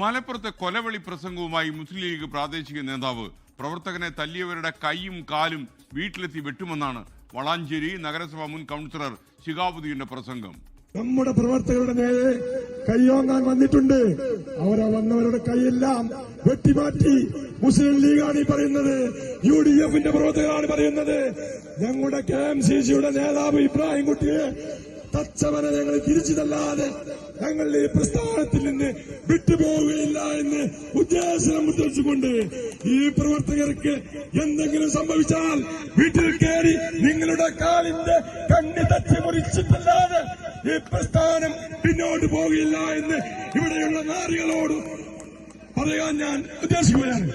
മലപ്പുറത്തെ കൊലവിളി പ്രസംഗവുമായി മുസ്ലിം ലീഗ് പ്രാദേശിക നേതാവ് പ്രവർത്തകനെ തല്ലിയവരുടെ കൈയും കാലും വീട്ടിലെത്തി വെട്ടുമെന്നാണ് വളാഞ്ചേരി നഗരസഭ മുൻ കൗൺസിലർ ശിഹാബുദ്ദീന്റെ പ്രസംഗം. നമ്മുടെ പ്രവർത്തകരുടെ നേരെ കൈയോങ്ങാൻ വന്നിട്ടുണ്ട്. അവരാ വന്നവരുടെ കൈയെല്ലാം വെട്ടിമാറ്റി. മുസ്ലിം ലീഗാണ് ഈ പറയുന്നത്, UDFന്റെ പ്രവർത്തകരാണ് പറയുന്നത്. ഞങ്ങളുടെ KMCC നേതാവ് ഇബ്രാഹിം കുട്ടിയെ തച്ചവനെ ഞങ്ങൾ തിരിച്ചതല്ലാതെ ഞങ്ങൾ ഈ പ്രസ്ഥാനത്തിൽ നിന്ന് വിട്ടുപോവുകയില്ല എന്ന് ഉദ്ദേശം മുദ്രിച്ചുകൊണ്ട് ഈ പ്രവർത്തകർക്ക് എന്തെങ്കിലും സംഭവിച്ചാൽ വീട്ടിൽ കയറി നിങ്ങളുടെ കാലിന്റെ കണ്ണി തച്ച് മുറിച്ചിട്ടല്ലാതെ ഈ പ്രസ്ഥാനം പിന്നോട്ട് പോവുകയില്ല എന്ന് ഇവിടെയുള്ള നാരികളോട് പറയാൻ ഞാൻ ഉദ്ദേശിക്കുകയാണ്.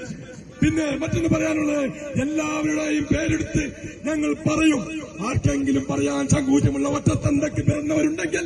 പിന്നെ മറ്റൊന്ന് പറയാനുള്ളത്, എല്ലാവരുടെയും പേരെടുത്ത് ഞങ്ങൾ പറയും. ആർക്കെങ്കിലും പറയാൻ ചങ്കൂറ്റമുള്ള ഒറ്റത്തന്തയ്ക്ക് പിറന്നവരുണ്ടെങ്കിൽ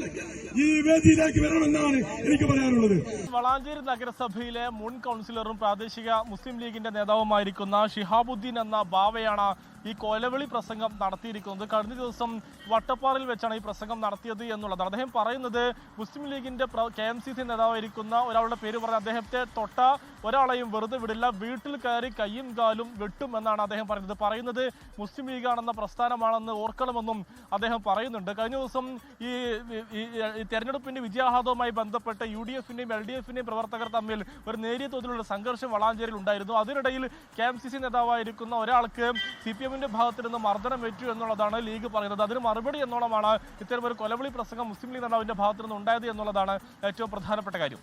ഈ വേദിയിലേക്ക് വരണമെന്നാണ് എനിക്ക് പറയാനുള്ളത്. വളാഞ്ചേരി നഗരസഭയിലെ മുൻ കൗൺസിലറും പ്രാദേശിക മുസ്ലിം ലീഗിന്റെ നേതാവുമായിരിക്കുന്ന ഷിഹാബുദ്ദീൻ എന്ന ബാവയാണ് ഈ കൊലവിളി പ്രസംഗം നടത്തിയിരിക്കുന്നത്. കഴിഞ്ഞ ദിവസം വട്ടപ്പാറയിൽ വെച്ചാണ് ഈ പ്രസംഗം നടത്തിയത് എന്നുള്ളതാണ്. അദ്ദേഹം പറയുന്നത് മുസ്ലിം ലീഗിന്റെ KMCC നേതാവായിരിക്കുന്ന ഒരാളുടെ പേര് പറഞ്ഞ് അദ്ദേഹത്തെ തൊട്ട ഒരാളെയും വെറുതെ വിടില്ല, വീട്ടിൽ കയറി കയ്യും കാലും വെട്ടുമെന്നാണ് അദ്ദേഹം പറയുന്നത് മുസ്ലിം ലീഗാണെന്ന പ്രസ്ഥാനമാണെന്ന് ഓർക്കണമെന്നും അദ്ദേഹം പറയുന്നുണ്ട്. കഴിഞ്ഞ ദിവസം ഈ തെരഞ്ഞെടുപ്പിന്റെ വിജയാഹ്ലാദവുമായി ബന്ധപ്പെട്ട് UDFന്റെയും LDFന്റെയും പ്രവർത്തകർ തമ്മിൽ ഒരു നേരിയ തോതിലുള്ള സംഘർഷം വളാഞ്ചേരിയിൽ ഉണ്ടായിരുന്നു. അതിനിടയിൽ KMCC നേതാവായിരിക്കുന്ന ഒരാൾക്ക് CPM ഭാഗത്ത് നിന്ന് മർദ്ദനമേറ്റു എന്നുള്ളതാണ് ലീഗ് പറയുന്നത്. അതിന് മറുപടി എന്നോണമാണ് ഇത്തരമൊരു കൊലവിളി പ്രസംഗം മുസ്ലിം ലീഗ് നേതാവിന്റെ ഭാഗത്ത് നിന്ന് ഉണ്ടായത് എന്നുള്ളതാണ് ഏറ്റവും പ്രധാനപ്പെട്ട കാര്യം.